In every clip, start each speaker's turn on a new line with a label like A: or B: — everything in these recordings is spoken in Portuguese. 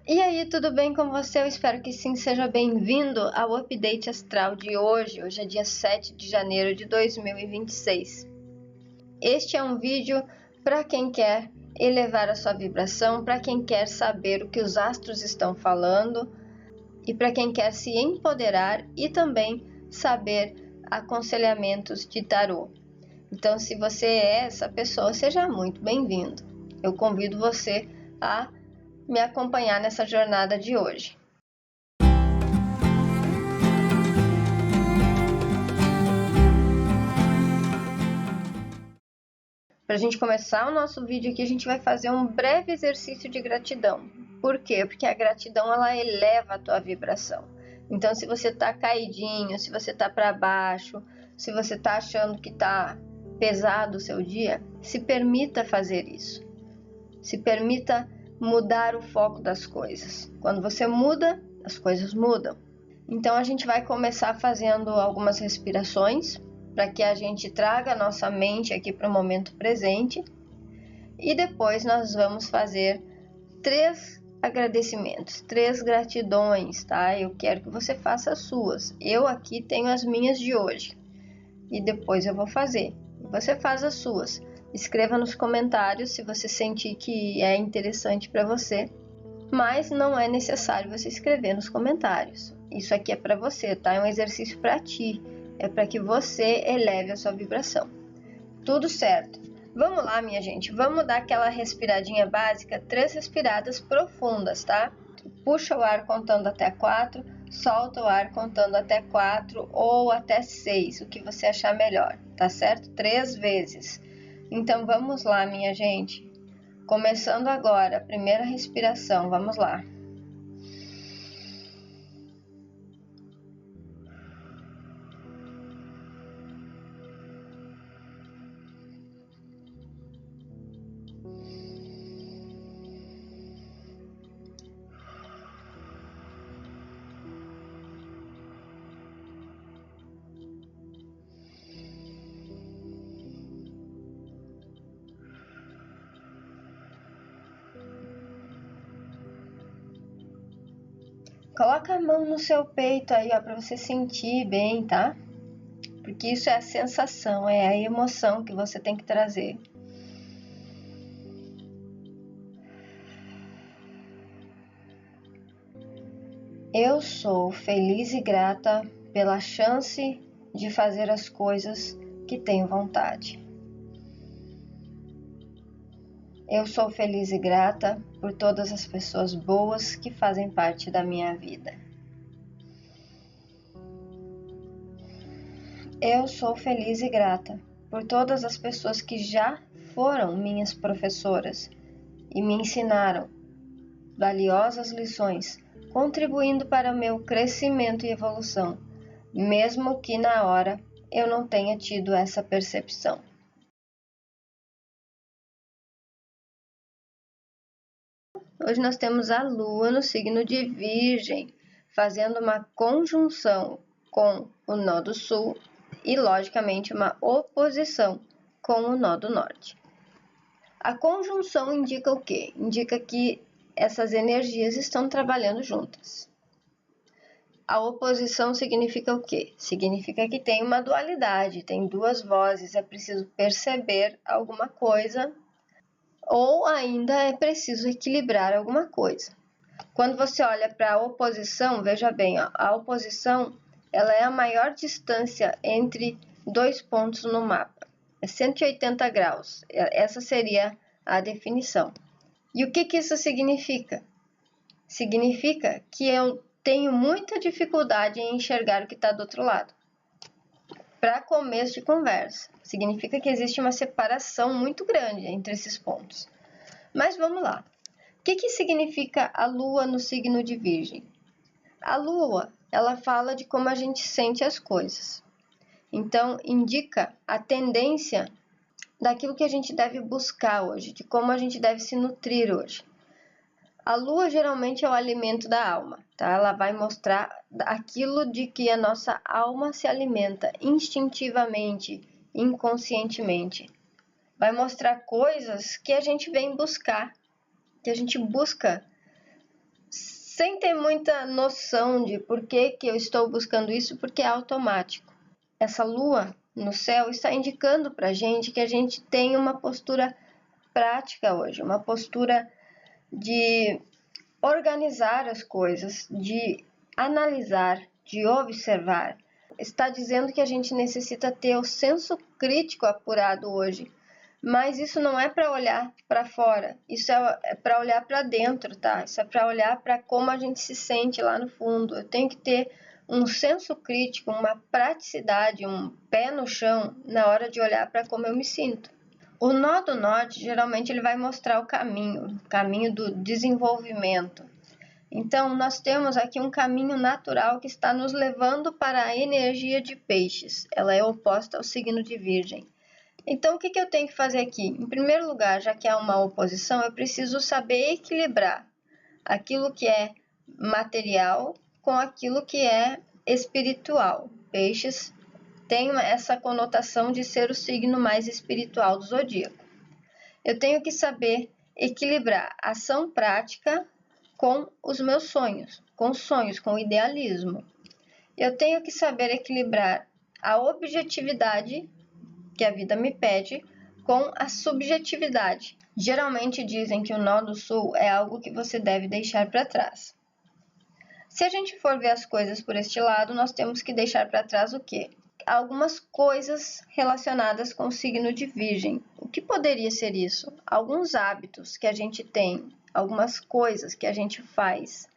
A: E aí, tudo bem com você? Eu espero que sim. Seja bem-vindo ao Update Astral de hoje. Hoje é dia 7 de janeiro de 2026. Este é um vídeo para quem quer elevar a sua vibração, para quem quer saber o que os astros estão falando e para quem quer se empoderar e também saber aconselhamentos de tarô. Então, se você é essa pessoa, seja muito bem-vindo. Eu convido você a me acompanhar nessa jornada de hoje. Para a gente começar o nosso vídeo aqui, a gente vai fazer um breve exercício de gratidão. Por quê? Porque a gratidão, ela eleva a tua vibração. Então, se você tá caidinho, se você tá para baixo, se você tá achando que tá pesado o seu dia, se permita fazer isso. Se permita mudar o foco das coisas. Quando você muda, as coisas mudam. Então, a gente vai começar fazendo algumas respirações para que a gente traga a nossa mente aqui para o momento presente. E depois nós vamos fazer 3 agradecimentos, 3 gratidões, tá? Eu quero que você faça as suas. Eu aqui tenho as minhas de hoje. E depois eu vou fazer. Você faz as suas. Escreva nos comentários se você sentir que é interessante para você. Mas não é necessário você escrever nos comentários. Isso aqui é para você, tá? É um exercício para ti. É para que você eleve a sua vibração. Tudo certo. Vamos lá, minha gente. Vamos dar aquela respiradinha básica, 3 respiradas profundas, tá? Puxa o ar contando até 4, solta o ar contando até 4 ou até 6, o que você achar melhor, tá certo? 3 vezes. Então vamos lá, minha gente. Começando agora, a primeira respiração, vamos lá. Coloca a mão no seu peito aí, ó, para você sentir bem, tá? Porque isso é a sensação, é a emoção que você tem que trazer. Eu sou feliz e grata pela chance de fazer as coisas que tenho vontade. Eu sou feliz e grata por todas as pessoas boas que fazem parte da minha vida. Eu sou feliz e grata por todas as pessoas que já foram minhas professoras e me ensinaram valiosas lições, contribuindo para o meu crescimento e evolução, mesmo que na hora eu não tenha tido essa percepção. Hoje nós temos a Lua no signo de Virgem, fazendo uma conjunção com o nó do Sul e, logicamente, uma oposição com o nó do Norte. A conjunção indica o quê? Indica que essas energias estão trabalhando juntas. A oposição significa o quê? Significa que tem uma dualidade, tem 2 vozes, é preciso perceber alguma coisa ou ainda é preciso equilibrar alguma coisa. Quando você olha para a oposição, veja bem, ó, a oposição ela é a maior distância entre 2 pontos no mapa. É 180 graus. Essa seria a definição. E o que isso significa? Significa que eu tenho muita dificuldade em enxergar o que está do outro lado. Para começo de conversa, significa que existe uma separação muito grande entre esses pontos. Mas vamos lá. O que significa a Lua no signo de Virgem? A Lua, ela fala de como a gente sente as coisas. Então, indica a tendência daquilo que a gente deve buscar hoje, de como a gente deve se nutrir hoje. A Lua geralmente é o alimento da alma, tá? Ela vai mostrar aquilo de que a nossa alma se alimenta instintivamente, inconscientemente. Vai mostrar coisas que a gente vem buscar, que a gente busca sem ter muita noção de por que eu estou buscando isso, porque é automático. Essa lua no céu está indicando para a gente que a gente tem uma postura prática hoje, uma postura de organizar as coisas, de analisar, de observar. Está dizendo que a gente necessita ter o senso crítico apurado hoje, mas isso não é para olhar para fora, isso é para olhar para dentro, tá? Isso é para olhar para como a gente se sente lá no fundo. Eu tenho que ter um senso crítico, uma praticidade, um pé no chão na hora de olhar para como eu me sinto. O nó do norte, geralmente, ele vai mostrar o caminho do desenvolvimento. Então, nós temos aqui um caminho natural que está nos levando para a energia de peixes. Ela é oposta ao signo de Virgem. Então, o que eu tenho que fazer aqui? Em primeiro lugar, já que há uma oposição, eu preciso saber equilibrar aquilo que é material com aquilo que é espiritual. Peixes tem essa conotação de ser o signo mais espiritual do zodíaco. Eu tenho que saber equilibrar a ação prática com os meus sonhos, com o idealismo. Eu tenho que saber equilibrar a objetividade que a vida me pede com a subjetividade. Geralmente dizem que o nó do sul é algo que você deve deixar para trás. Se a gente for ver as coisas por este lado, nós temos que deixar para trás o quê? Algumas coisas relacionadas com o signo de Virgem. O que poderia ser isso? Alguns hábitos que a gente tem, algumas coisas que a gente faz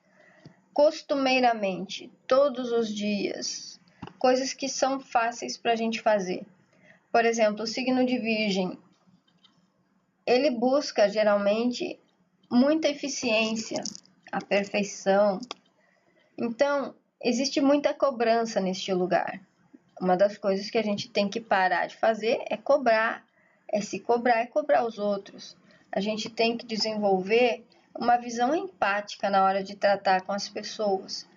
A: costumeiramente, todos os dias, coisas que são fáceis para a gente fazer. Por exemplo, o signo de Virgem, ele busca geralmente muita eficiência, a perfeição. Então, existe muita cobrança neste lugar. Uma das coisas que a gente tem que parar de fazer é cobrar, é se cobrar, é cobrar os outros. A gente tem que desenvolver uma visão empática na hora de tratar com as pessoas.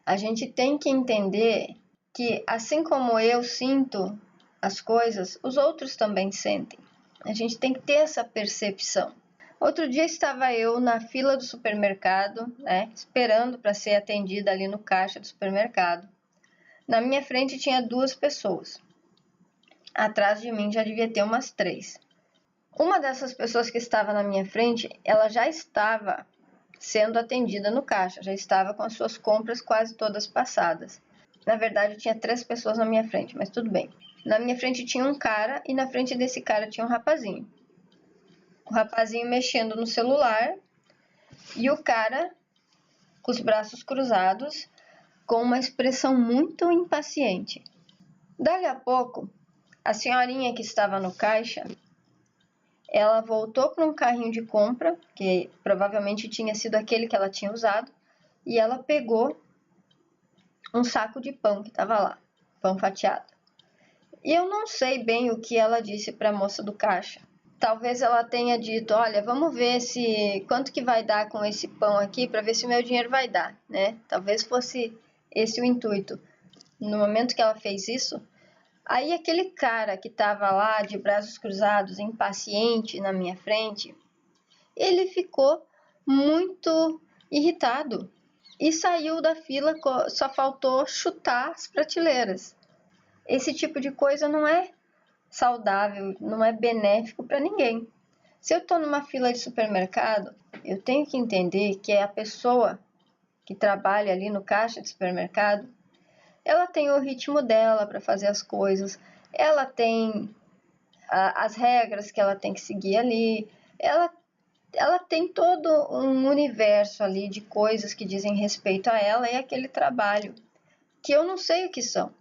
A: A gente tem que entender que, assim como eu sinto as coisas, os outros também sentem. A gente tem que ter essa percepção. Outro dia estava eu na fila do supermercado, esperando para ser atendida ali no caixa do supermercado. Na minha frente tinha 2 pessoas. Atrás de mim já devia ter umas 3. Uma dessas pessoas que estava na minha frente, ela já estava sendo atendida no caixa, já estava com as suas compras quase todas passadas. Na verdade, tinha 3 pessoas na minha frente, mas tudo bem. Na minha frente tinha um cara e na frente desse cara tinha um rapazinho. O rapazinho mexendo no celular e o cara com os braços cruzados, com uma expressão muito impaciente. Dali a pouco, a senhorinha que estava no caixa, ela voltou para um carrinho de compra, que provavelmente tinha sido aquele que ela tinha usado, e ela pegou um saco de pão que estava lá, pão fatiado. E eu não sei bem o que ela disse para a moça do caixa. Talvez ela tenha dito, olha, vamos ver quanto que vai dar com esse pão aqui para ver se o meu dinheiro vai dar, né? Talvez fosse esse o intuito. No momento que ela fez isso, aí aquele cara que estava lá de braços cruzados, impaciente na minha frente, ele ficou muito irritado e saiu da fila, só faltou chutar as prateleiras. Esse tipo de coisa não é saudável, não é benéfico para ninguém. Se eu estou numa fila de supermercado, eu tenho que entender que a pessoa que trabalha ali no caixa de supermercado, ela tem o ritmo dela para fazer as coisas, ela tem as regras que ela tem que seguir ali, ela tem todo um universo ali de coisas que dizem respeito a ela e aquele trabalho, que eu não sei o que são.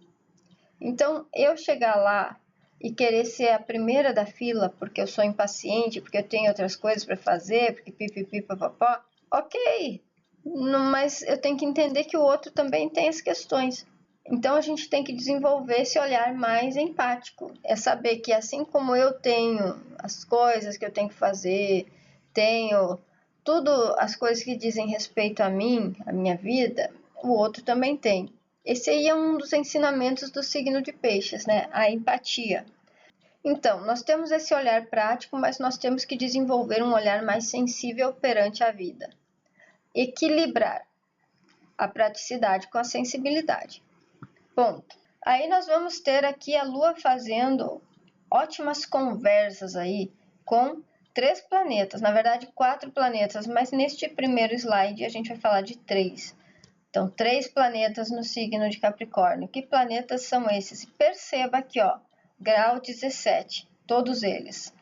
A: Então, eu chegar lá e querer ser a primeira da fila porque eu sou impaciente, porque eu tenho outras coisas para fazer, porque pipipi, papapó, ok, mas eu tenho que entender que o outro também tem as questões. Então, a gente tem que desenvolver esse olhar mais empático. É saber que assim como eu tenho as coisas que eu tenho que fazer, tenho tudo as coisas que dizem respeito a mim, a minha vida, o outro também tem. Esse aí é um dos ensinamentos do signo de Peixes, né? A empatia. Então, nós temos esse olhar prático, mas nós temos que desenvolver um olhar mais sensível perante a vida. Equilibrar. a praticidade com a sensibilidade. Ponto. Aí nós vamos ter aqui a Lua fazendo ótimas conversas aí com 3 planetas, na verdade 4 planetas, mas neste primeiro slide a gente vai falar de 3. Então, 3 planetas no signo de Capricórnio. Que planetas são esses? Perceba aqui, ó, grau 17, todos eles.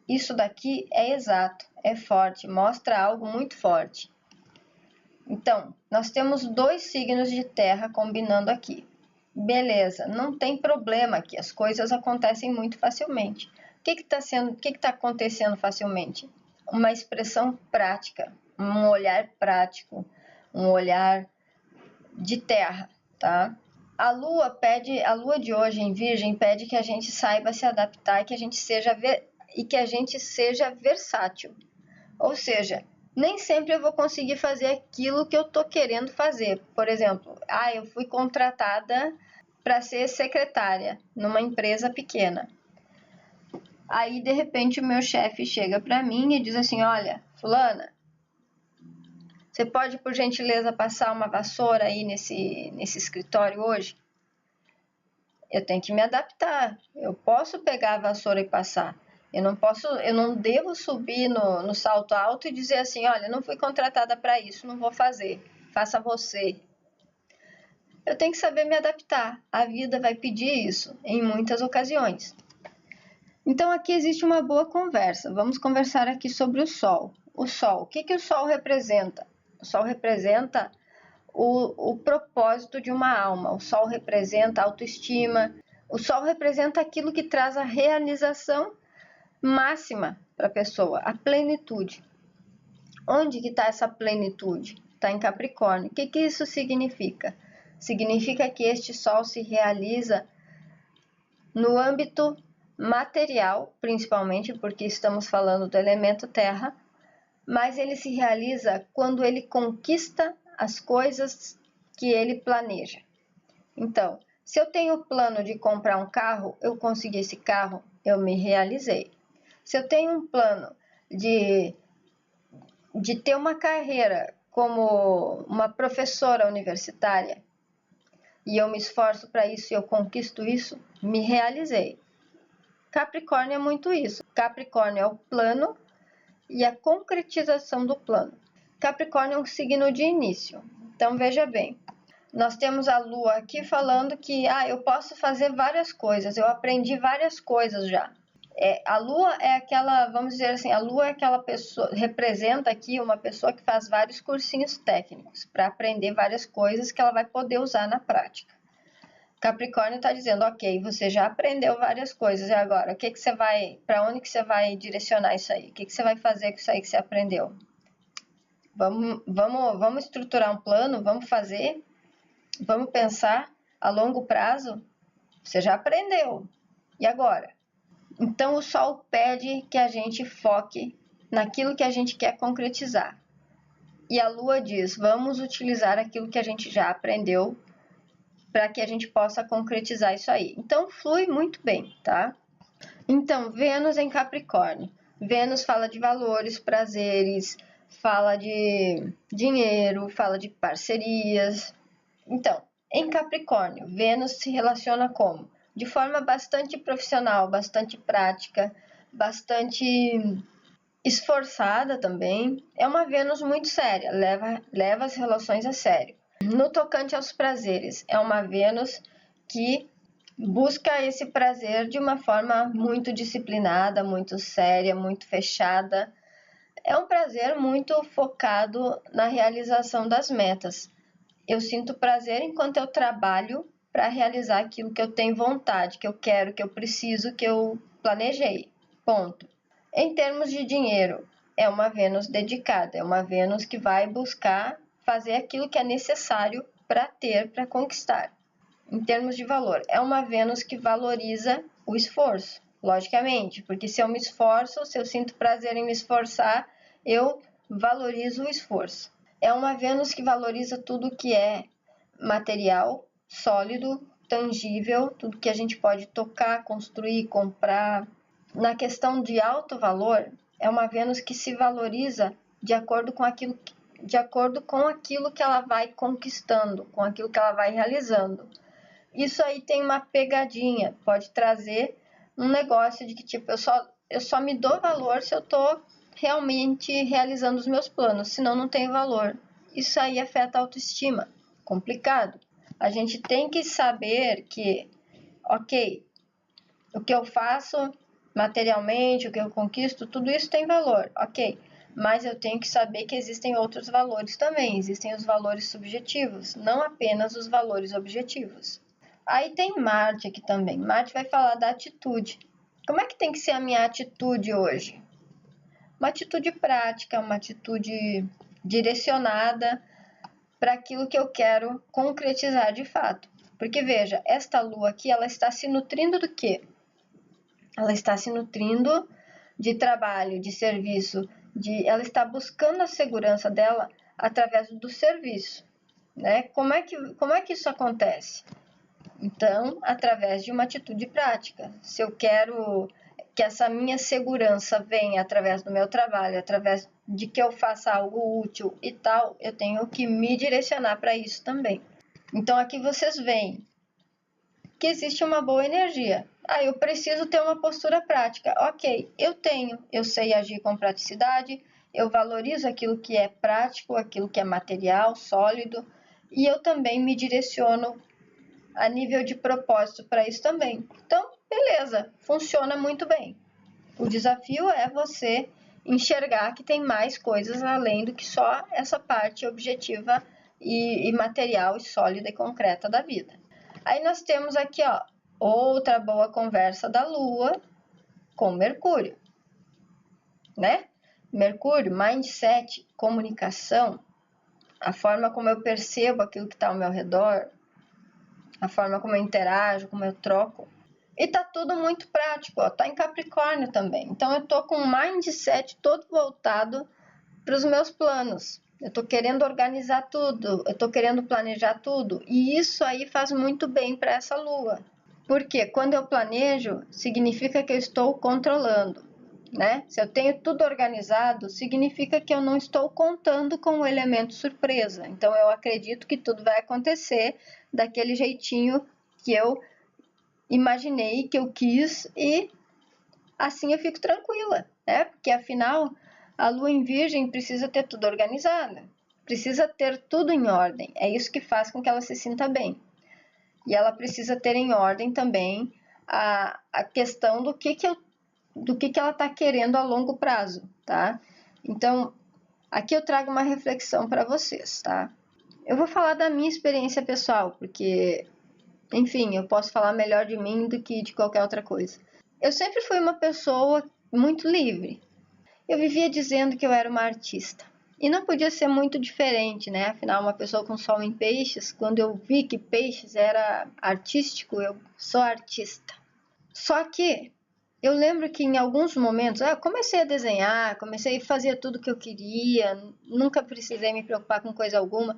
A: Isso daqui é exato, é forte, mostra algo muito forte. Então, nós temos 2 signos de terra combinando aqui. Beleza, não tem problema aqui, as coisas acontecem muito facilmente. O que está acontecendo facilmente? Uma expressão prática, um olhar prático, um olhar de terra, tá? A lua de hoje em Virgem pede que a gente saiba se adaptar e que a gente seja versátil. Ou seja, nem sempre eu vou conseguir fazer aquilo que eu tô querendo fazer. Por exemplo, eu fui contratada para ser secretária numa empresa pequena. Aí, de repente, o meu chefe chega para mim e diz assim: olha, fulana, você pode, por gentileza, passar uma vassoura aí nesse escritório hoje? Eu tenho que me adaptar. Eu posso pegar a vassoura e passar. Eu não devo subir no salto alto e dizer assim: olha, não fui contratada para isso, não vou fazer. Faça você. Eu tenho que saber me adaptar. A vida vai pedir isso em muitas ocasiões. Então, aqui existe uma boa conversa. Vamos conversar aqui sobre o Sol. O Sol, o que o Sol representa? O Sol representa o propósito de uma alma. O Sol representa a autoestima. O Sol representa aquilo que traz a realização máxima para a pessoa, a plenitude. Onde que está essa plenitude? Está em Capricórnio. O que isso significa? Significa que este Sol se realiza no âmbito material, principalmente porque estamos falando do elemento terra, mas ele se realiza quando ele conquista as coisas que ele planeja. Então, se eu tenho o plano de comprar um carro, eu consegui esse carro, eu me realizei. Se eu tenho um plano de ter uma carreira como uma professora universitária e eu me esforço para isso e eu conquisto isso, me realizei. Capricórnio é muito isso. Capricórnio é o plano e a concretização do plano. Capricórnio é um signo de início. Então, veja bem, nós temos a Lua aqui falando que eu posso fazer várias coisas, eu aprendi várias coisas já. A Lua é aquela, vamos dizer assim, a Lua é aquela pessoa, representa aqui uma pessoa que faz vários cursinhos técnicos para aprender várias coisas que ela vai poder usar na prática. Capricórnio está dizendo, ok, você já aprendeu várias coisas, e agora, para onde que você vai direcionar isso aí? O que você vai fazer com isso aí que você aprendeu? Vamos estruturar um plano, vamos fazer, vamos pensar a longo prazo? Você já aprendeu, e agora? Então, o Sol pede que a gente foque naquilo que a gente quer concretizar. E a Lua diz, vamos utilizar aquilo que a gente já aprendeu para que a gente possa concretizar isso aí. Então, flui muito bem, tá? Então, Vênus em Capricórnio. Vênus fala de valores, prazeres, fala de dinheiro, fala de parcerias. Então, em Capricórnio, Vênus se relaciona como? De forma bastante profissional, bastante prática, bastante esforçada também. É uma Vênus muito séria, leva as relações a sério. No tocante aos prazeres, é uma Vênus que busca esse prazer de uma forma muito disciplinada, muito séria, muito fechada. É um prazer muito focado na realização das metas. Eu sinto prazer enquanto eu trabalho para realizar aquilo que eu tenho vontade, que eu quero, que eu preciso, que eu planejei. Ponto. Em termos de dinheiro, é uma Vênus dedicada, é uma Vênus que vai buscar fazer aquilo que é necessário para conquistar. Em termos de valor, é uma Vênus que valoriza o esforço, logicamente, porque se eu me esforço, se eu sinto prazer em me esforçar, eu valorizo o esforço. É uma Vênus que valoriza tudo que é material, sólido, tangível, tudo que a gente pode tocar, construir, comprar. Na questão de alto valor, é uma Vênus que se valoriza de acordo com aquilo de acordo com aquilo que ela vai conquistando, com aquilo que ela vai realizando. Isso aí tem uma pegadinha, pode trazer um negócio de que tipo, eu só me dou valor se eu estou realmente realizando os meus planos, senão não tem valor. Isso aí afeta a autoestima. Complicado. A gente tem que saber que, ok, o que eu faço materialmente, o que eu conquisto, tudo isso tem valor, ok. Mas eu tenho que saber que existem outros valores também. Existem os valores subjetivos, não apenas os valores objetivos. Aí tem Marte aqui também. Marte vai falar da atitude. Como é que tem que ser a minha atitude hoje? Uma atitude prática, uma atitude direcionada para aquilo que eu quero concretizar de fato. Porque veja, esta lua aqui, ela está se nutrindo do quê? Ela está se nutrindo de trabalho, de serviço, ela está buscando a segurança dela através do serviço, né? Como é que isso acontece? Então, através de uma atitude prática. Se eu quero que essa minha segurança venha através do meu trabalho, através de que eu faça algo útil e tal, eu tenho que me direcionar para isso também. Então, aqui vocês veem que existe uma boa energia. Eu preciso ter uma postura prática. Ok, eu sei agir com praticidade, eu valorizo aquilo que é prático, aquilo que é material, sólido, e eu também me direciono a nível de propósito para isso também. Então, beleza, funciona muito bem. O desafio é você enxergar que tem mais coisas além do que só essa parte objetiva e material e sólida e concreta da vida. Aí nós temos aqui, outra boa conversa da Lua com Mercúrio, né? Mercúrio, mindset, comunicação, a forma como eu percebo aquilo que está ao meu redor, a forma como eu interajo, como eu troco. E tá tudo muito prático, tá em Capricórnio também. Então eu tô com um mindset todo voltado para os meus planos. Eu tô querendo organizar tudo, eu tô querendo planejar tudo. E isso aí faz muito bem para essa lua. Porque quando eu planejo, significa que eu estou controlando, né? Se eu tenho tudo organizado, significa que eu não estou contando com o elemento surpresa. Então eu acredito que tudo vai acontecer daquele jeitinho que eu imaginei, que eu quis, e assim eu fico tranquila, né? Porque afinal a lua em Virgem precisa ter tudo organizado, precisa ter tudo em ordem. É isso que faz com que ela se sinta bem. E ela precisa ter em ordem também a questão do que ela está querendo a longo prazo, tá? Então, aqui eu trago uma reflexão para vocês, tá? Eu vou falar da minha experiência pessoal, porque, enfim, eu posso falar melhor de mim do que de qualquer outra coisa. Eu sempre fui uma pessoa muito livre. Eu vivia dizendo que eu era uma artista. E não podia ser muito diferente, né? Afinal, uma pessoa com sol em peixes, quando eu vi que peixes era artístico, eu sou artista. Só que eu lembro que em alguns momentos, eu comecei a desenhar, comecei a fazer tudo que eu queria, nunca precisei me preocupar com coisa alguma.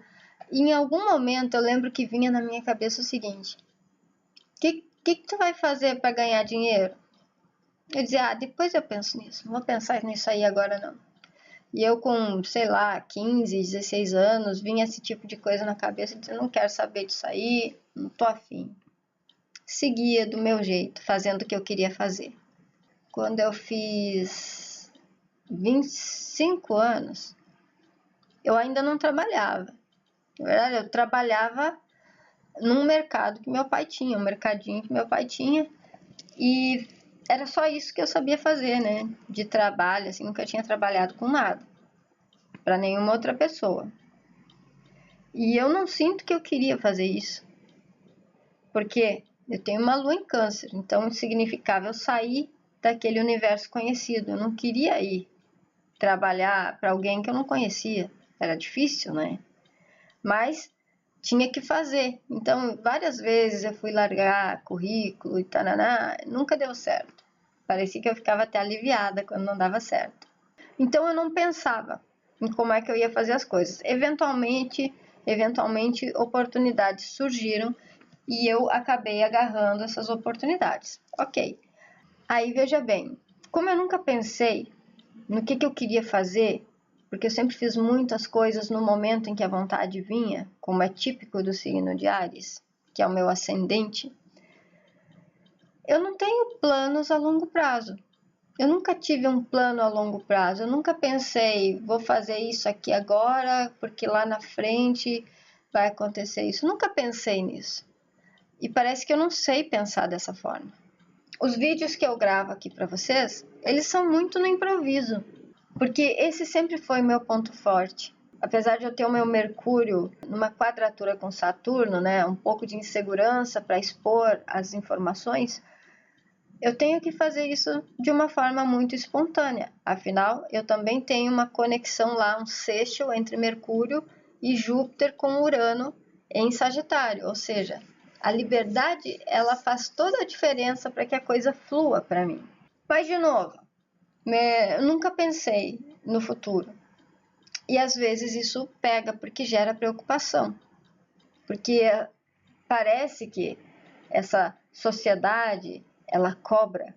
A: E em algum momento eu lembro que vinha na minha cabeça o seguinte: o que tu vai fazer para ganhar dinheiro? Eu dizia, depois eu penso nisso, não vou pensar nisso aí agora não. E eu com, sei lá, 15, 16 anos, vinha esse tipo de coisa na cabeça, dizia, não quero saber disso aí, não tô afim. Seguia do meu jeito, fazendo o que eu queria fazer. Quando eu fiz 25 anos, eu ainda não trabalhava. Na verdade, eu trabalhava num mercado que meu pai tinha, um mercadinho que meu pai tinha, e era só isso que eu sabia fazer, né? De trabalho, assim, nunca tinha trabalhado com nada, para nenhuma outra pessoa. E eu não sinto que eu queria fazer isso, porque eu tenho uma lua em Câncer, então significava eu sair daquele universo conhecido. Eu não queria ir trabalhar para alguém que eu não conhecia, era difícil, né? Mas tinha que fazer. Então, várias vezes eu fui largar currículo e taraná, nunca deu certo. Parecia que eu ficava até aliviada quando não dava certo. Então, eu não pensava em como é que eu ia fazer as coisas. Eventualmente, oportunidades surgiram e eu acabei agarrando essas oportunidades. Ok. Aí, veja bem, como eu nunca pensei no que eu queria fazer, porque eu sempre fiz muitas coisas no momento em que a vontade vinha, como é típico do signo de Áries, que é o meu ascendente. Eu não tenho planos a longo prazo. Eu nunca tive um plano a longo prazo. Eu nunca pensei, vou fazer isso aqui agora, porque lá na frente vai acontecer isso. Nunca pensei nisso. E parece que eu não sei pensar dessa forma. Os vídeos que eu gravo aqui para vocês, eles são muito no improviso, porque esse sempre foi meu ponto forte. Apesar de eu ter o meu Mercúrio numa quadratura com Saturno, né, um pouco de insegurança para expor as informações, eu tenho que fazer isso de uma forma muito espontânea. Afinal, eu também tenho uma conexão lá, um sextil entre Mercúrio e Júpiter com Urano em Sagitário, ou seja, a liberdade, ela faz toda a diferença para que a coisa flua para mim. Mas, de novo, eu nunca pensei no futuro. E às vezes isso pega porque gera preocupação. Porque parece que essa sociedade, ela cobra.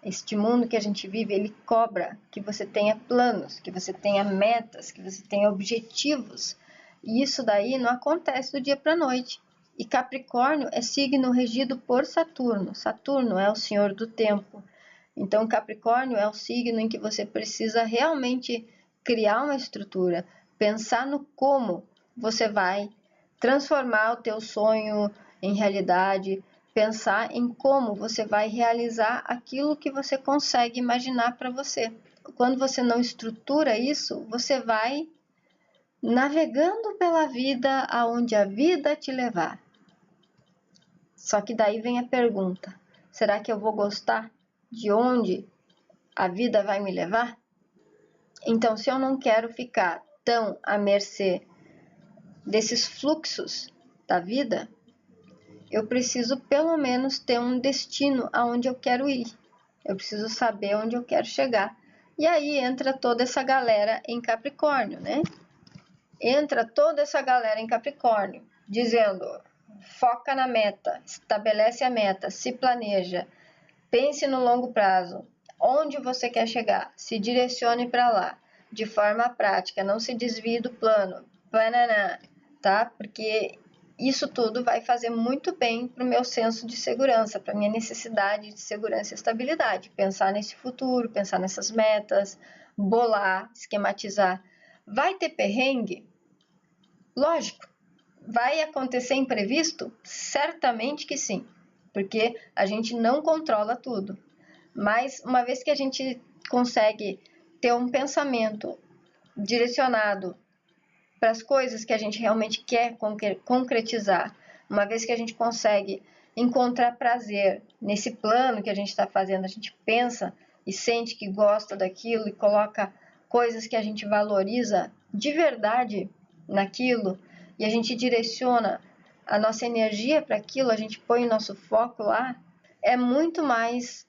A: Este mundo que a gente vive, ele cobra que você tenha planos, que você tenha metas, que você tenha objetivos. E isso daí não acontece do dia para a noite. E Capricórnio é signo regido por Saturno. Saturno é o senhor do tempo. Então, Capricórnio é o signo em que você precisa realmente criar uma estrutura, pensar no como você vai transformar o teu sonho em realidade, pensar em como você vai realizar aquilo que você consegue imaginar para você. Quando você não estrutura isso, você vai navegando pela vida aonde a vida te levar. Só que daí vem a pergunta: será que eu vou gostar de onde a vida vai me levar? Então, se eu não quero ficar tão à mercê desses fluxos da vida, eu preciso pelo menos ter um destino aonde eu quero ir. Eu preciso saber onde eu quero chegar. E aí entra toda essa galera em Capricórnio, né? Entra toda essa galera em Capricórnio, dizendo: foca na meta, estabelece a meta, se planeja, pense no longo prazo, onde você quer chegar, se direcione para lá, de forma prática, não se desvie do plano, banana, tá? Porque isso tudo vai fazer muito bem para o meu senso de segurança, para a minha necessidade de segurança e estabilidade. Pensar nesse futuro, pensar nessas metas, bolar, esquematizar. Vai ter perrengue? Lógico. Vai acontecer imprevisto? Certamente que sim, porque a gente não controla tudo. Mas uma vez que a gente consegue ter um pensamento direcionado para as coisas que a gente realmente quer concretizar, uma vez que a gente consegue encontrar prazer nesse plano que a gente está fazendo, a gente pensa e sente que gosta daquilo e coloca coisas que a gente valoriza de verdade naquilo e a gente direciona a nossa energia para aquilo, a gente põe o nosso foco lá, é muito mais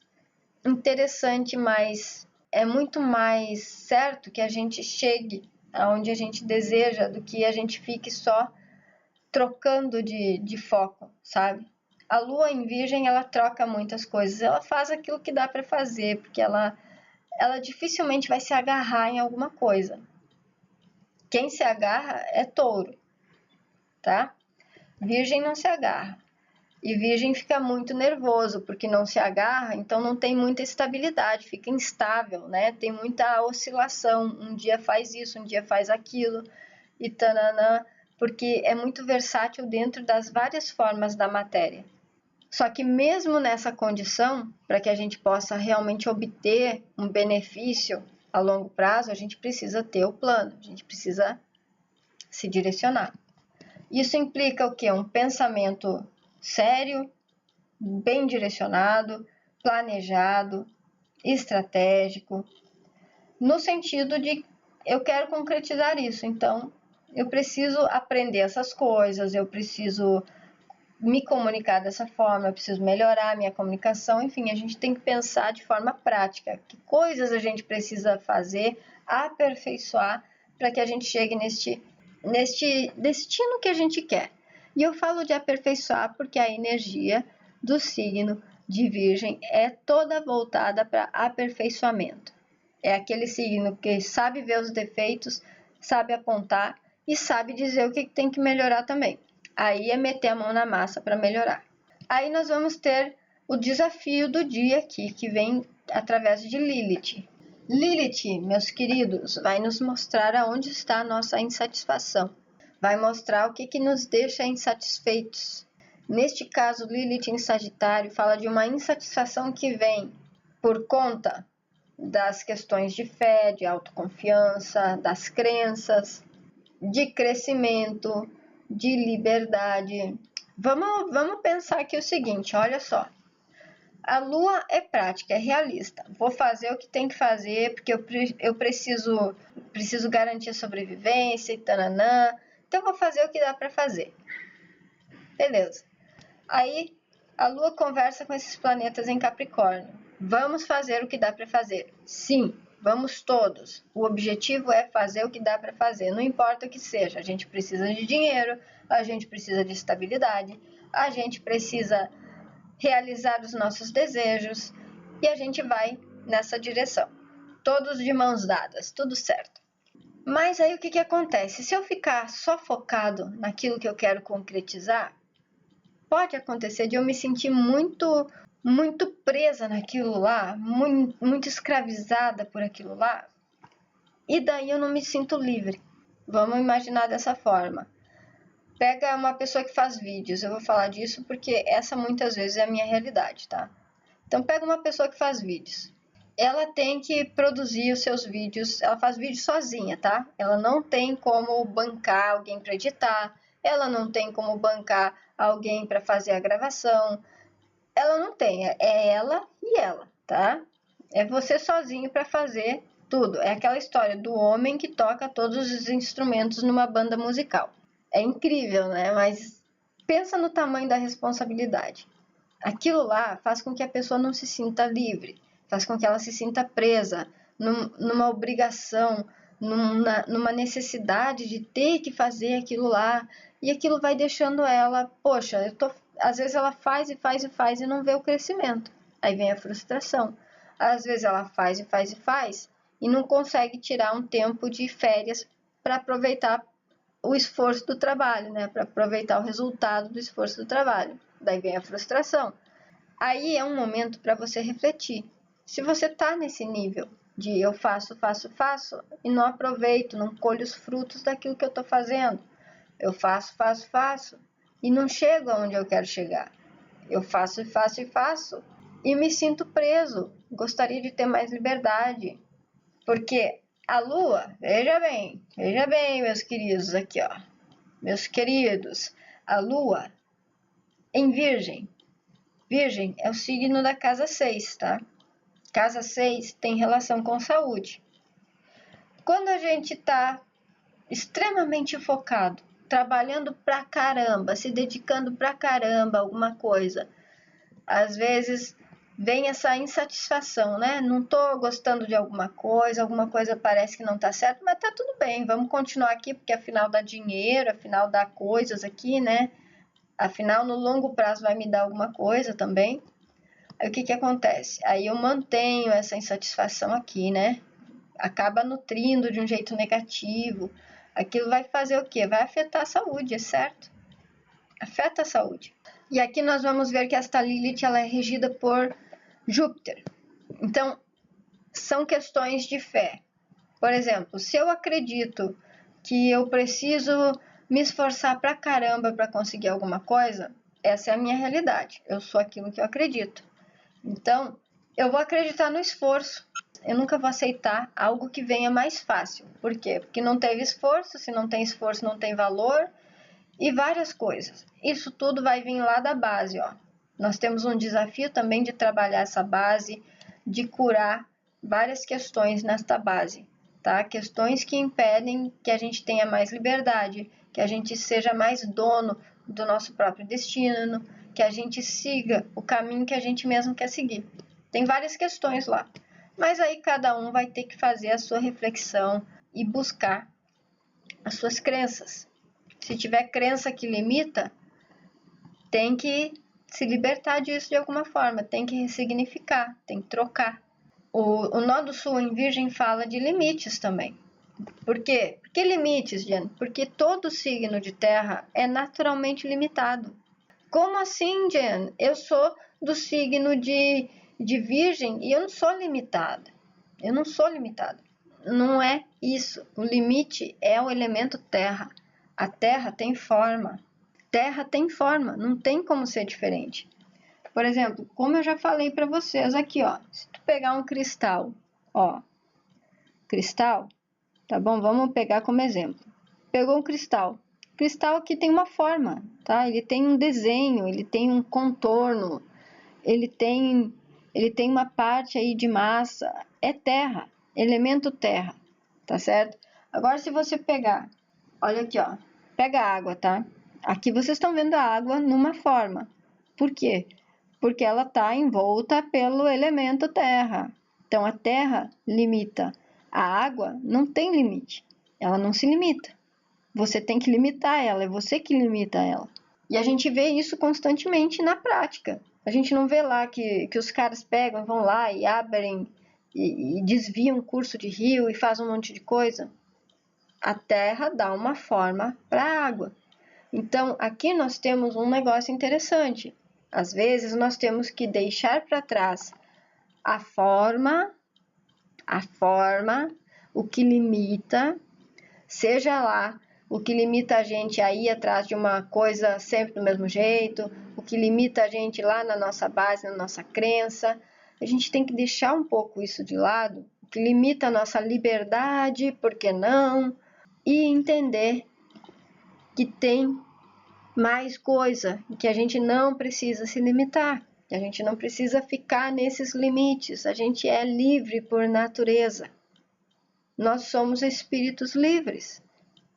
A: interessante, mas é muito mais certo que a gente chegue aonde a gente deseja do que a gente fique só trocando de foco, sabe? A lua em virgem, ela troca muitas coisas, ela faz aquilo que dá para fazer, porque ela dificilmente vai se agarrar em alguma coisa. Quem se agarra é touro, tá? Virgem não se agarra. E virgem fica muito nervoso, porque não se agarra, então não tem muita estabilidade, fica instável, né? Tem muita oscilação, um dia faz isso, um dia faz aquilo, e tananã, porque é muito versátil dentro das várias formas da matéria. Só que mesmo nessa condição, para que a gente possa realmente obter um benefício a longo prazo, a gente precisa ter o plano, a gente precisa se direcionar. Isso implica o quê? Um pensamento sério, bem direcionado, planejado, estratégico, no sentido de eu quero concretizar isso, então eu preciso aprender essas coisas, eu preciso me comunicar dessa forma, eu preciso melhorar a minha comunicação, enfim, a gente tem que pensar de forma prática, que coisas a gente precisa fazer, aperfeiçoar, para que a gente chegue neste destino que a gente quer. E eu falo de aperfeiçoar porque a energia do signo de Virgem é toda voltada para aperfeiçoamento. É aquele signo que sabe ver os defeitos, sabe apontar e sabe dizer o que tem que melhorar também. Aí é meter a mão na massa para melhorar. Aí nós vamos ter o desafio do dia aqui, que vem através de Lilith. Lilith, meus queridos, vai nos mostrar aonde está a nossa insatisfação. Vai mostrar o que nos deixa insatisfeitos. Neste caso, Lilith em Sagitário fala de uma insatisfação que vem por conta das questões de fé, de autoconfiança, das crenças, de crescimento, de liberdade. Vamos pensar aqui o seguinte, olha só. A Lua é prática, é realista. Vou fazer o que tem que fazer, porque eu preciso garantir a sobrevivência e tananã. Então, vou fazer o que dá para fazer. Beleza. Aí, a Lua conversa com esses planetas em Capricórnio. Vamos fazer o que dá para fazer. Sim, vamos todos. O objetivo é fazer o que dá para fazer. Não importa o que seja. A gente precisa de dinheiro, a gente precisa de estabilidade, a gente precisa realizar os nossos desejos e a gente vai nessa direção. Todos de mãos dadas, tudo certo. Mas aí o que acontece? Se eu ficar só focado naquilo que eu quero concretizar, pode acontecer de eu me sentir muito presa naquilo lá, muito escravizada por aquilo lá, e daí eu não me sinto livre. Vamos imaginar dessa forma. Pega uma pessoa que faz vídeos, eu vou falar disso porque essa muitas vezes é a minha realidade, tá? Então pega uma pessoa que faz vídeos. Ela tem que produzir os seus vídeos, ela faz vídeo sozinha, tá? Ela não tem como bancar alguém para editar, ela não tem como bancar alguém para fazer a gravação. Ela não tem, é ela e ela, tá? É você sozinho para fazer tudo. É aquela história do homem que toca todos os instrumentos numa banda musical. É incrível, né? Mas pensa no tamanho da responsabilidade. Aquilo lá faz com que a pessoa não se sinta livre, faz com que ela se sinta presa numa obrigação, numa necessidade de ter que fazer aquilo lá, e aquilo vai deixando ela, poxa, às vezes ela faz e não vê o crescimento. Aí vem a frustração. Às vezes ela faz e não consegue tirar um tempo de férias para aproveitar o esforço do trabalho, né? Para aproveitar o resultado do esforço do trabalho. Daí vem a frustração. Aí é um momento para você refletir. Se você está nesse nível de eu faço e não aproveito, não colho os frutos daquilo que eu estou fazendo. Eu faço e não chego aonde eu quero chegar. Eu faço e me sinto preso. Gostaria de ter mais liberdade. Porque a Lua, veja bem, meus queridos, aqui ó, meus queridos, a Lua em Virgem. Virgem é o signo da casa 6, tá? Casa 6 tem relação com saúde. Quando a gente tá extremamente focado, trabalhando pra caramba, se dedicando pra caramba a alguma coisa, às vezes vem essa insatisfação, né? Não tô gostando de alguma coisa parece que não tá certo, mas tá tudo bem, vamos continuar aqui, porque afinal dá dinheiro, afinal dá coisas aqui, né? Afinal, no longo prazo vai me dar alguma coisa também. Aí o que acontece? Aí eu mantenho essa insatisfação aqui, né? Acaba nutrindo de um jeito negativo. Aquilo vai fazer o quê? Vai afetar a saúde, é certo? Afeta a saúde. E aqui nós vamos ver que esta Lilith ela é regida por Júpiter. Então, são questões de fé. Por exemplo, se eu acredito que eu preciso me esforçar pra caramba para conseguir alguma coisa, essa é a minha realidade. Eu sou aquilo que eu acredito. Então, eu vou acreditar no esforço. Eu nunca vou aceitar algo que venha mais fácil. Por quê? Porque não teve esforço. Se não tem esforço, não tem valor. E várias coisas. Isso tudo vai vir lá da base, ó. Nós temos um desafio também de trabalhar essa base, de curar várias questões nesta base, tá? Questões que impedem que a gente tenha mais liberdade, que a gente seja mais dono do nosso próprio destino, que a gente siga o caminho que a gente mesmo quer seguir. Tem várias questões lá. Mas aí cada um vai ter que fazer a sua reflexão e buscar as suas crenças. Se tiver crença que limita, tem que se libertar disso de alguma forma, tem que ressignificar, tem que trocar. O nó do sul em Virgem fala de limites também. Por quê? Por que limites, Diana? Porque todo signo de terra é naturalmente limitado. Como assim, Jen? Eu sou do signo de Virgem e eu não sou limitada. Eu não sou limitada. Não é isso. O limite é o elemento terra. A terra tem forma. Terra tem forma, não tem como ser diferente. Por exemplo, como eu já falei para vocês aqui, ó. Se tu pegar um cristal, ó. Cristal, tá bom? Vamos pegar como exemplo. Pegou um cristal. Cristal aqui tem uma forma, tá? Ele tem um desenho, ele tem um contorno, ele tem uma parte aí de massa, é terra, elemento terra, tá certo? Agora se você pegar, olha aqui, ó, pega a água, tá? Aqui vocês estão vendo a água numa forma. Por quê? Porque ela tá envolta pelo elemento terra. Então a terra limita. A água não tem limite, ela não se limita. Você tem que limitar ela, é você que limita ela. E a gente vê isso constantemente na prática. A gente não vê lá que os caras pegam, vão lá e abrem e desviam o curso de rio e fazem um monte de coisa. A terra dá uma forma para a água. Então, aqui nós temos um negócio interessante. Às vezes, nós temos que deixar para trás a forma, o que limita, seja lá o que limita a gente a ir atrás de uma coisa sempre do mesmo jeito, o que limita a gente lá na nossa base, na nossa crença. A gente tem que deixar um pouco isso de lado, o que limita a nossa liberdade, por que não? E entender que tem mais coisa, que a gente não precisa se limitar, que a gente não precisa ficar nesses limites, a gente é livre por natureza. Nós somos espíritos livres.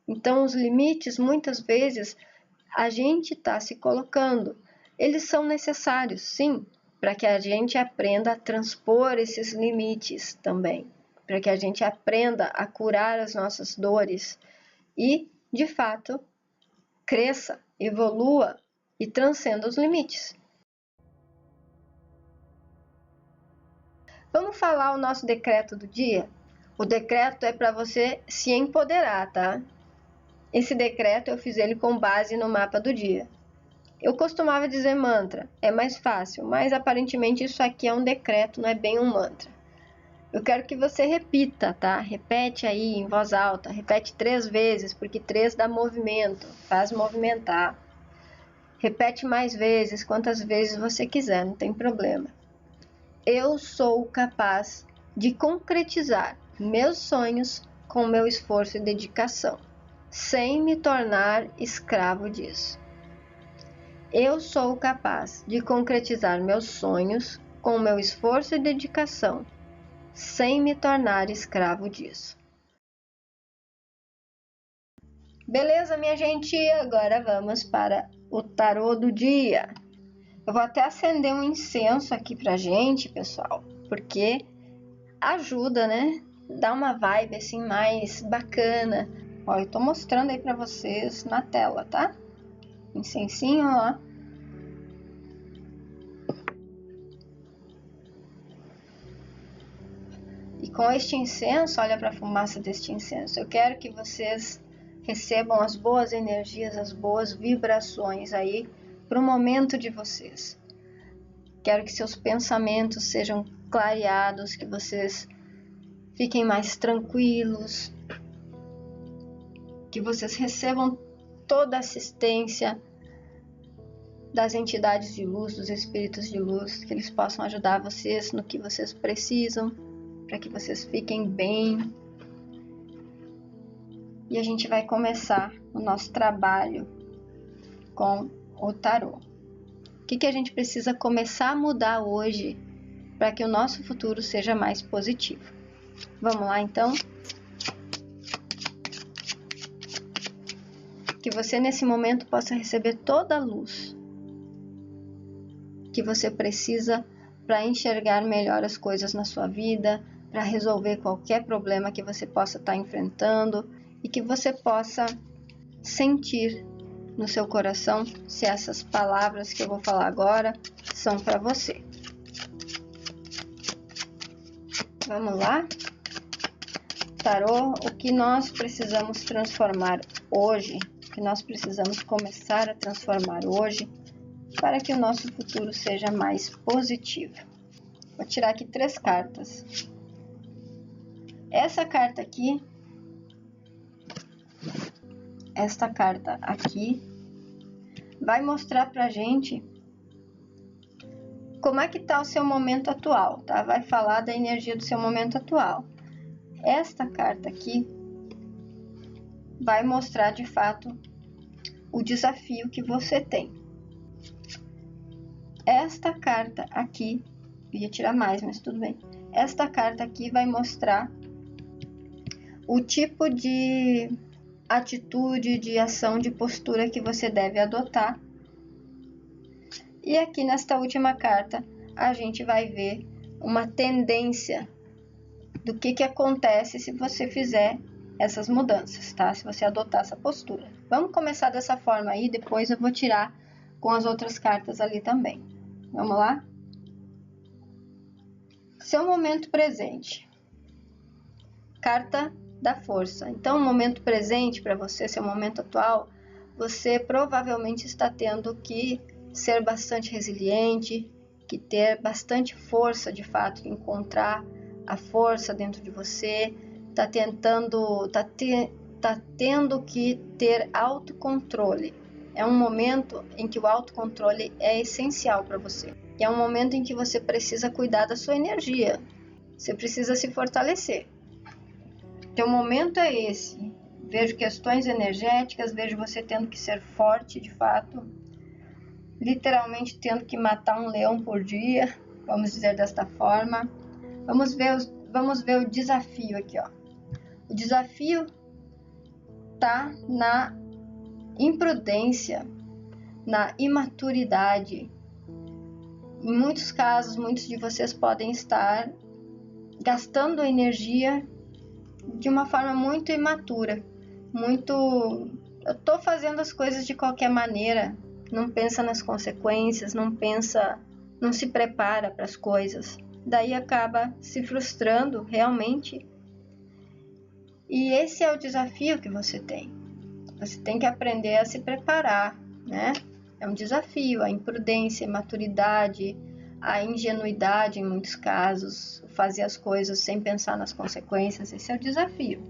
A: Então, os limites, muitas vezes, a gente está se colocando. Eles são necessários, sim, para que a gente aprenda a transpor esses limites também, para que a gente aprenda a curar as nossas dores e, de fato, cresça, evolua e transcenda os limites. Vamos falar o nosso decreto do dia? O decreto é para você se empoderar, tá? Esse decreto eu fiz ele com base no mapa do dia. Eu costumava dizer mantra, é mais fácil, mas aparentemente isso aqui é um decreto, não é bem um mantra. Eu quero que você repita, tá? Repete aí em voz alta, repete 3 vezes, porque 3 dá movimento, faz movimentar. Repete mais vezes, quantas vezes você quiser, não tem problema. Eu sou capaz de concretizar meus sonhos com meu esforço e dedicação, sem me tornar escravo disso. Eu sou capaz de concretizar meus sonhos com meu esforço e dedicação, sem me tornar escravo disso. Beleza, minha gente? Agora vamos para o tarô do dia. Eu vou até acender um incenso aqui pra gente, pessoal, porque ajuda, né? Dá uma vibe assim mais bacana. Ó, eu tô mostrando aí pra vocês na tela, tá? Incensinho, ó. E com este incenso, olha para a fumaça deste incenso. Eu quero que vocês recebam as boas energias, as boas vibrações aí para o momento de vocês. Quero que seus pensamentos sejam clareados, que vocês fiquem mais tranquilos, que vocês recebam toda a assistência das entidades de luz, dos espíritos de luz, que eles possam ajudar vocês no que vocês precisam, para que vocês fiquem bem. E a gente vai começar o nosso trabalho com o tarô. O que a gente precisa começar a mudar hoje para que o nosso futuro seja mais positivo? Vamos lá, então? Que você nesse momento possa receber toda a luz que você precisa para enxergar melhor as coisas na sua vida, para resolver qualquer problema que você possa estar enfrentando e que você possa sentir no seu coração se essas palavras que eu vou falar agora são para você. Vamos lá? Tarô, o que nós precisamos transformar hoje, o que nós precisamos começar a transformar hoje para que o nosso futuro seja mais positivo. Vou tirar aqui 3 cartas. Essa carta aqui, esta carta aqui, vai mostrar pra gente como é que tá o seu momento atual, tá? Vai falar da energia do seu momento atual. Esta carta aqui vai mostrar de fato o desafio que você tem. Esta carta aqui, eu ia tirar mais, mas tudo bem. Esta carta aqui vai mostrar o tipo de atitude, de ação, de postura que você deve adotar. E aqui nesta última carta, a gente vai ver uma tendência do que acontece se você fizer essas mudanças, tá? Se você adotar essa postura. Vamos começar dessa forma aí, depois eu vou tirar com as outras cartas ali também. Vamos lá? Seu momento presente. Carta da força. Então, o momento presente para você, seu momento atual, você provavelmente está tendo que ser bastante resiliente, que ter bastante força de fato, encontrar a força dentro de você, tá tendo que ter autocontrole. É um momento em que o autocontrole é essencial para você. E é um momento em que você precisa cuidar da sua energia. Você precisa se fortalecer. Teu momento é esse. Vejo questões energéticas, vejo você tendo que ser forte de fato. Literalmente tendo que matar um leão por dia, vamos dizer desta forma. Vamos ver o desafio aqui, ó. O desafio tá na imprudência, na imaturidade. Em muitos casos, muitos de vocês podem estar gastando energia de uma forma muito imatura, eu tô fazendo as coisas de qualquer maneira, não pensa nas consequências, não se prepara para as coisas. Daí acaba se frustrando realmente. E esse é o desafio que você tem. Você tem que aprender a se preparar, né? É um desafio, a imprudência, a imaturidade, a ingenuidade em muitos casos, fazer as coisas sem pensar nas consequências, esse é o desafio.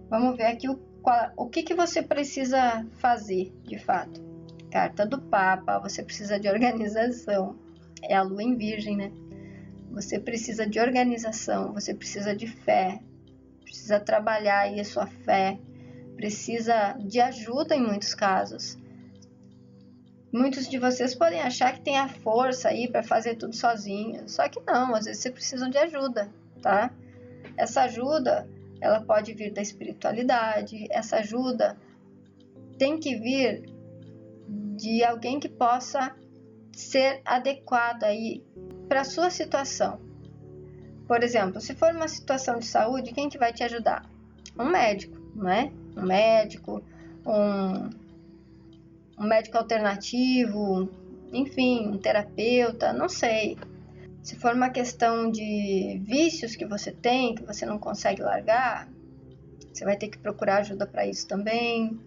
A: Vamos ver aqui o que você precisa fazer, de fato. Carta do Papa, você precisa de organização. É a lua em virgem, né? Você precisa de organização, você precisa de fé, precisa trabalhar aí a sua fé, precisa de ajuda em muitos casos. Muitos de vocês podem achar que tem a força aí para fazer tudo sozinho, só que não, às vezes vocês precisam de ajuda, tá? Essa ajuda, ela pode vir da espiritualidade, essa ajuda tem que vir de alguém que possa ser adequado aí para a sua situação. Por exemplo, se for uma situação de saúde, quem que vai te ajudar? Um médico, não é? Um médico, um médico alternativo, enfim, um terapeuta, não sei. Se for uma questão de vícios que você tem, que você não consegue largar, você vai ter que procurar ajuda para isso também.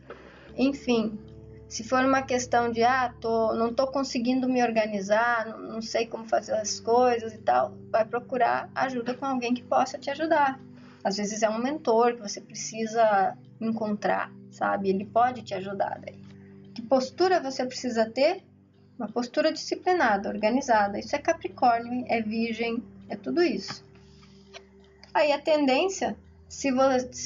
A: Enfim, se for uma questão de, não estou conseguindo me organizar, não sei como fazer as coisas e tal, vai procurar ajuda com alguém que possa te ajudar. Às vezes é um mentor que você precisa encontrar, sabe? Ele pode te ajudar daí. Que postura você precisa ter? Uma postura disciplinada, organizada. Isso é Capricórnio, é Virgem, é tudo isso. Aí a tendência, se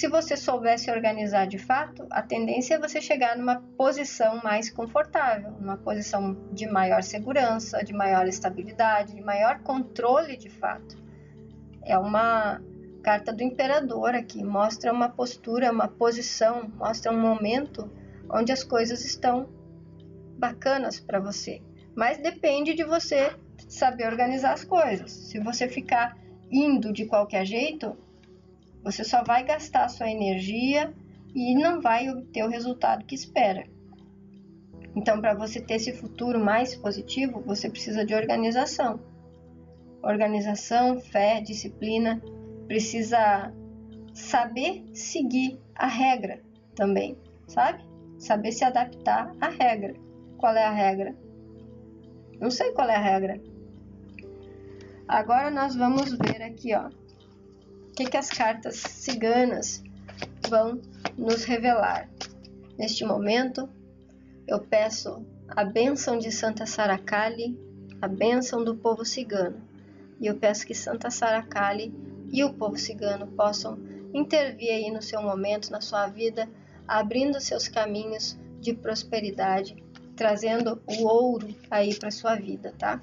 A: você souber se organizar de fato, a tendência é você chegar numa posição mais confortável, numa posição de maior segurança, de maior estabilidade, de maior controle de fato. É uma carta do Imperador aqui, mostra uma postura, uma posição, mostra um momento onde as coisas estão bacanas para você. Mas depende de você saber organizar as coisas. Se você ficar indo de qualquer jeito, você só vai gastar a sua energia e não vai obter o resultado que espera. Então, para você ter esse futuro mais positivo, você precisa de organização. organização, fé, disciplina, precisa saber seguir a regra também, sabe? Saber se adaptar à regra. Qual é a regra? Não sei qual é a regra. Agora nós vamos ver aqui, ó, o que as cartas ciganas vão nos revelar. Neste momento, eu peço a bênção de Santa Sara Kali, a bênção do povo cigano. E eu peço que Santa Sara Kali e o povo cigano possam intervir aí no seu momento, na sua vida, abrindo seus caminhos de prosperidade, trazendo o ouro aí para sua vida, tá?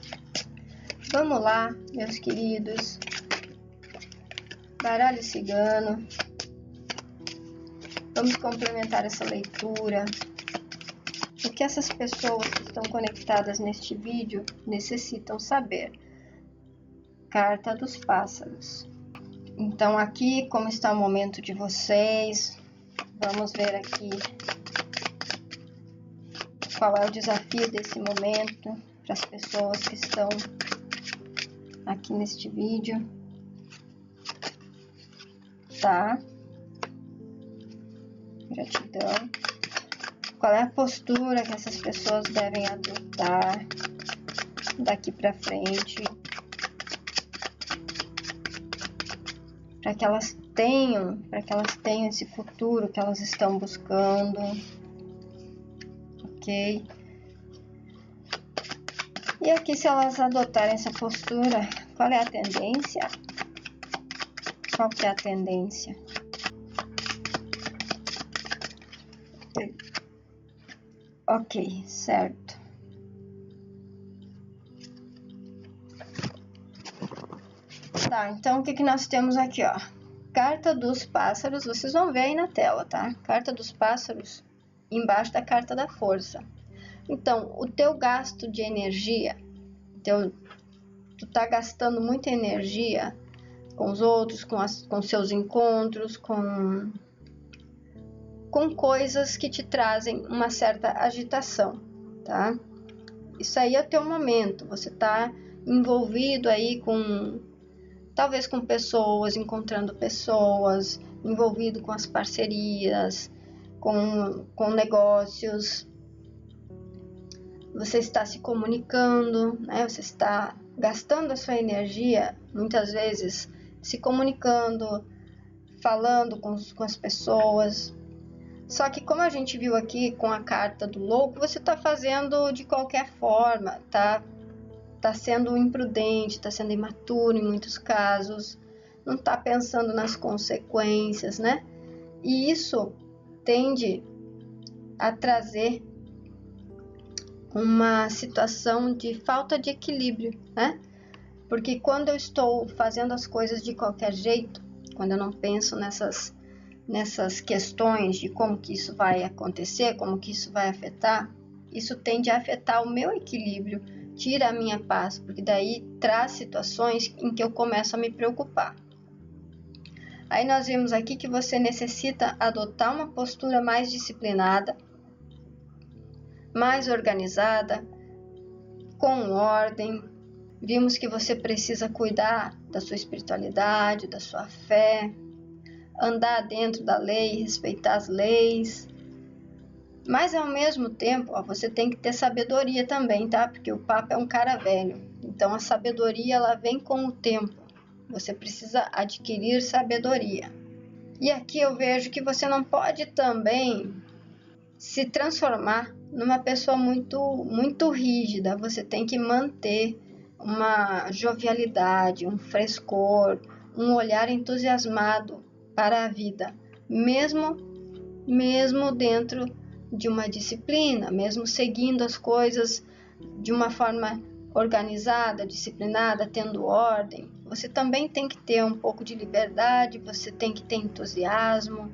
A: Vamos lá, meus queridos. Baralho cigano. Vamos complementar essa leitura. O que essas pessoas que estão conectadas neste vídeo necessitam saber? Carta dos pássaros. Então aqui, como está o momento de vocês, vamos ver aqui qual é o desafio desse momento para as pessoas que estão aqui neste vídeo, tá? Gratidão. Qual é a postura que essas pessoas devem adotar daqui para frente, para que elas tenham esse futuro que elas estão buscando, ok? E aqui, se elas adotarem essa postura, qual é a tendência? Qual que é a tendência? Ok, certo. Tá, então o que nós temos aqui, ó? Carta dos pássaros, vocês vão ver aí na tela, tá? Carta dos pássaros, embaixo da carta da força. Então, o teu gasto de energia, tu tá gastando muita energia com os outros, com seus encontros, com coisas que te trazem uma certa agitação, tá? Isso aí é o teu momento, você tá envolvido aí talvez com pessoas, encontrando pessoas, envolvido com as parcerias, com negócios. Você está se comunicando, né? Você está gastando a sua energia, muitas vezes, se comunicando, falando com as pessoas. Só que como a gente viu aqui com a carta do louco, você está fazendo de qualquer forma, tá sendo imprudente, tá sendo imaturo em muitos casos, não está pensando nas consequências, né? E isso tende a trazer uma situação de falta de equilíbrio, né? Porque quando eu estou fazendo as coisas de qualquer jeito, quando eu não penso nessas questões de como que isso vai acontecer, como que isso vai afetar, isso tende a afetar o meu equilíbrio, tira a minha paz, porque daí traz situações em que eu começo a me preocupar. Aí nós vimos aqui que você necessita adotar uma postura mais disciplinada, mais organizada, com ordem. Vimos que você precisa cuidar da sua espiritualidade, da sua fé, andar dentro da lei, respeitar as leis. Mas ao mesmo tempo, ó, você tem que ter sabedoria também, tá? Porque o Papa é um cara velho. Então a sabedoria ela vem com o tempo. Você precisa adquirir sabedoria. E aqui eu vejo que você não pode também se transformar numa pessoa muito rígida. Você tem que manter uma jovialidade, um frescor, um olhar entusiasmado para a vida, mesmo dentro de uma disciplina, mesmo seguindo as coisas de uma forma organizada, disciplinada, tendo ordem. Você também tem que ter um pouco de liberdade, você tem que ter entusiasmo,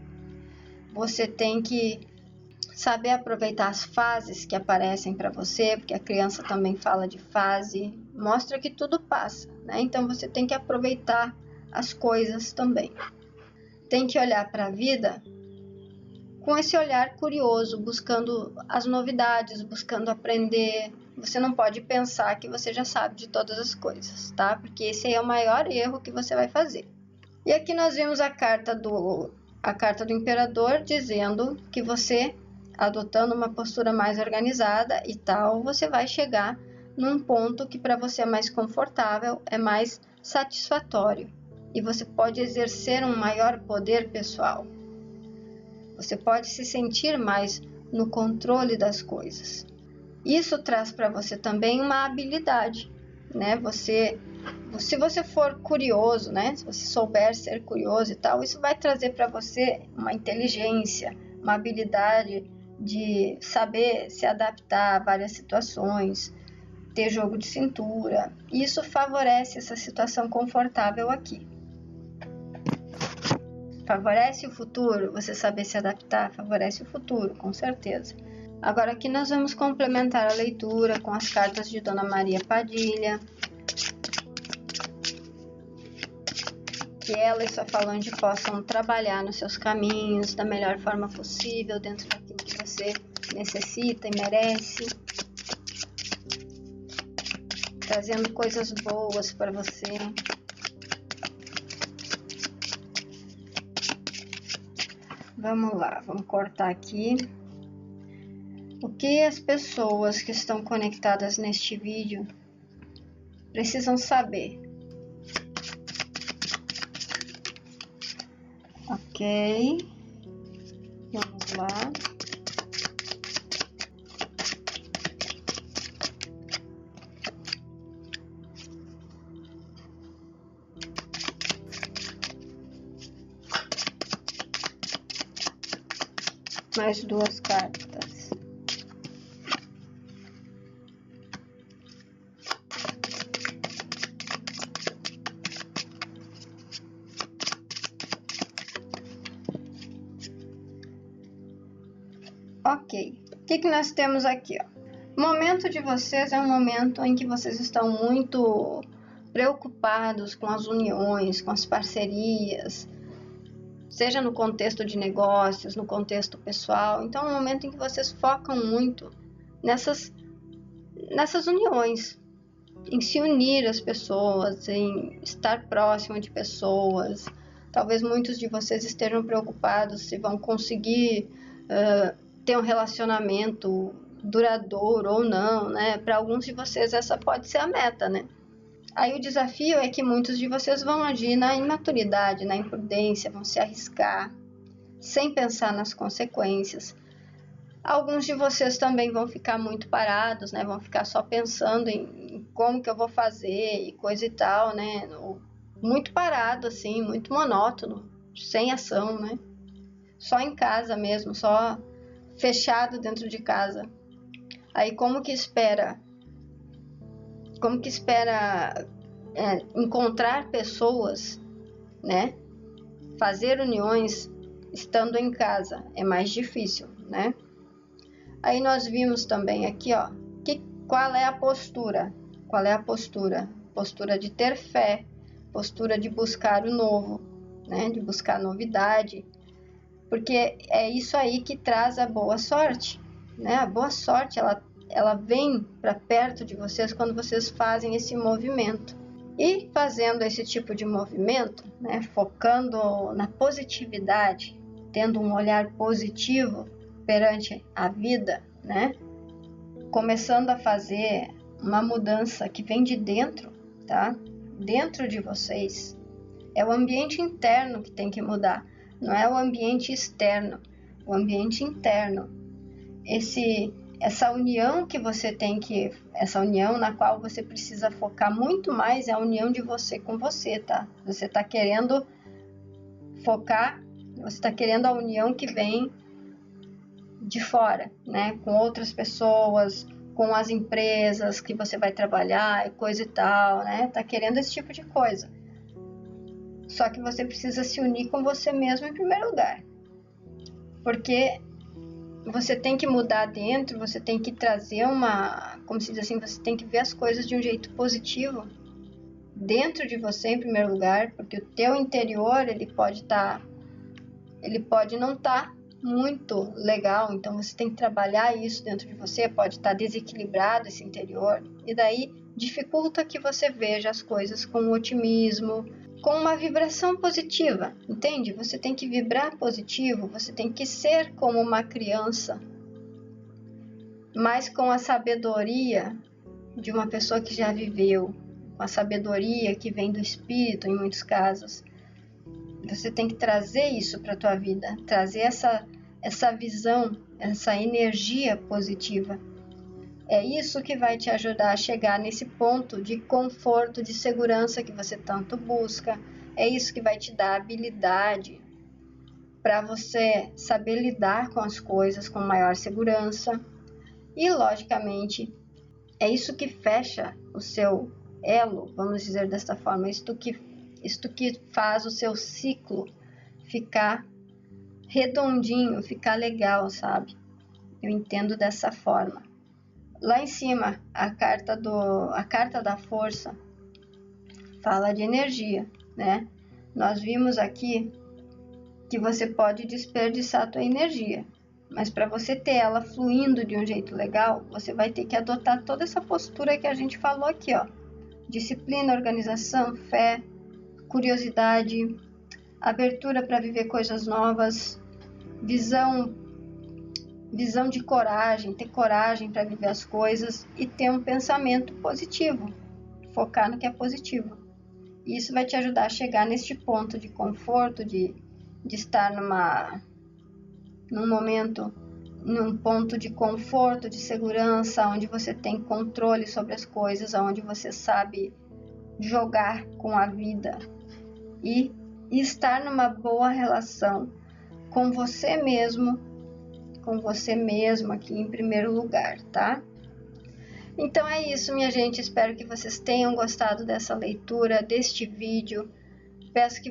A: você tem que saber aproveitar as fases que aparecem para você, porque a criança também fala de fase, mostra que tudo passa, né? Então você tem que aproveitar as coisas também. Tem que olhar para a vida com esse olhar curioso, buscando as novidades, buscando aprender. Você não pode pensar que você já sabe de todas as coisas, tá? Porque esse aí é o maior erro que você vai fazer. E aqui nós vimos a carta do imperador dizendo que você, adotando uma postura mais organizada e tal, você vai chegar num ponto que para você é mais confortável, é mais satisfatório. E você pode exercer um maior poder pessoal. Você pode se sentir mais no controle das coisas. Isso traz para você também uma habilidade, né? Se você for curioso, né? Se você souber ser curioso e tal, isso vai trazer para você uma inteligência, uma habilidade de saber se adaptar a várias situações, ter jogo de cintura. Isso favorece essa situação confortável aqui. Favorece o futuro, você saber se adaptar, favorece o futuro, com certeza. Agora aqui nós vamos complementar a leitura com as cartas de Dona Maria Padilha, que ela e sua falante possam trabalhar nos seus caminhos da melhor forma possível, dentro daquilo que você necessita e merece, trazendo coisas boas para você. Vamos lá, vamos cortar aqui. O que as pessoas que estão conectadas neste vídeo precisam saber? Ok, vamos lá. Mais duas cartas. Ok, o que nós temos aqui? Ó? O momento de vocês é um momento em que vocês estão muito preocupados com as uniões, com as parcerias, seja no contexto de negócios, no contexto pessoal. Então é um momento em que vocês focam muito nessas uniões, em se unir às pessoas, em estar próximo de pessoas. Talvez muitos de vocês estejam preocupados se vão conseguir ter um relacionamento duradouro ou não, né? Para alguns de vocês essa pode ser a meta, né? Aí o desafio é que muitos de vocês vão agir na imaturidade, na imprudência, vão se arriscar, sem pensar nas consequências. Alguns de vocês também vão ficar muito parados, né? Vão ficar só pensando em como que eu vou fazer e coisa e tal, né? Muito parado, assim, muito monótono, sem ação, né? Só em casa mesmo, só fechado dentro de casa. Aí como que espera encontrar pessoas, né? Fazer uniões estando em casa é mais difícil, né? Aí nós vimos também aqui, ó, qual é a postura? Qual é a postura? Postura de ter fé, postura de buscar o novo, né? De buscar novidade, porque é isso aí que traz a boa sorte, né? A boa sorte, ela vem para perto de vocês quando vocês fazem esse movimento. E fazendo esse tipo de movimento, né, focando na positividade, tendo um olhar positivo perante a vida, né, começando a fazer uma mudança que vem de dentro, tá? Dentro de vocês. É o ambiente interno que tem que mudar, não é o ambiente externo, o ambiente interno. Essa união que você tem essa união na qual você precisa focar muito mais é a união de você com você, tá? Você está querendo focar, você está querendo a união que vem de fora, né? Com outras pessoas, com as empresas que você vai trabalhar e coisa e tal, né? Tá querendo esse tipo de coisa. Só que você precisa se unir com você mesmo em primeiro lugar. Porque você tem que mudar dentro, você tem que trazer como se diz assim, você tem que ver as coisas de um jeito positivo dentro de você em primeiro lugar, porque o teu interior, ele pode não estar muito legal, então você tem que trabalhar isso dentro de você, pode estar desequilibrado esse interior, e daí dificulta que você veja as coisas com otimismo, com uma vibração positiva, entende? Você tem que vibrar positivo, você tem que ser como uma criança, mas com a sabedoria de uma pessoa que já viveu, com a sabedoria que vem do espírito em muitos casos. Você tem que trazer isso para a tua vida, trazer essa visão, essa energia positiva. É isso que vai te ajudar a chegar nesse ponto de conforto, de segurança que você tanto busca. É isso que vai te dar habilidade para você saber lidar com as coisas com maior segurança. E, logicamente, é isso que fecha o seu elo, vamos dizer desta forma, isto que faz o seu ciclo ficar redondinho, ficar legal, sabe? Eu entendo dessa forma. Lá em cima, a carta da força fala de energia, né? Nós vimos aqui que você pode desperdiçar a tua energia, mas para você ter ela fluindo de um jeito legal, você vai ter que adotar toda essa postura que a gente falou aqui, ó. Disciplina, organização, fé, curiosidade, abertura para viver coisas novas, visão de coragem, ter coragem para viver as coisas e ter um pensamento positivo, focar no que é positivo. Isso vai te ajudar a chegar neste ponto de conforto, de estar num ponto de conforto, de segurança, onde você tem controle sobre as coisas, onde você sabe jogar com a vida e estar numa boa relação com você mesmo aqui em primeiro lugar, tá? Então é isso, minha gente, espero que vocês tenham gostado dessa leitura, deste vídeo. Peço que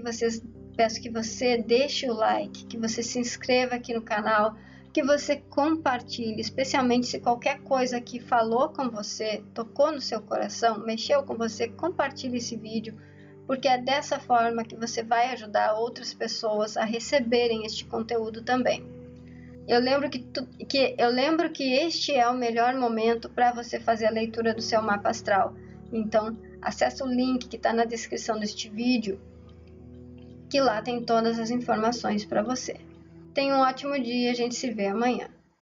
A: você deixe o like, que você se inscreva aqui no canal, que você compartilhe, especialmente se qualquer coisa aqui falou com você, tocou no seu coração, mexeu com você, compartilhe esse vídeo, porque é dessa forma que você vai ajudar outras pessoas a receberem este conteúdo também. Eu lembro que este é o melhor momento para você fazer a leitura do seu mapa astral. Então, acesse o link que está na descrição deste vídeo, que lá tem todas as informações para você. Tenha um ótimo dia, a gente se vê amanhã.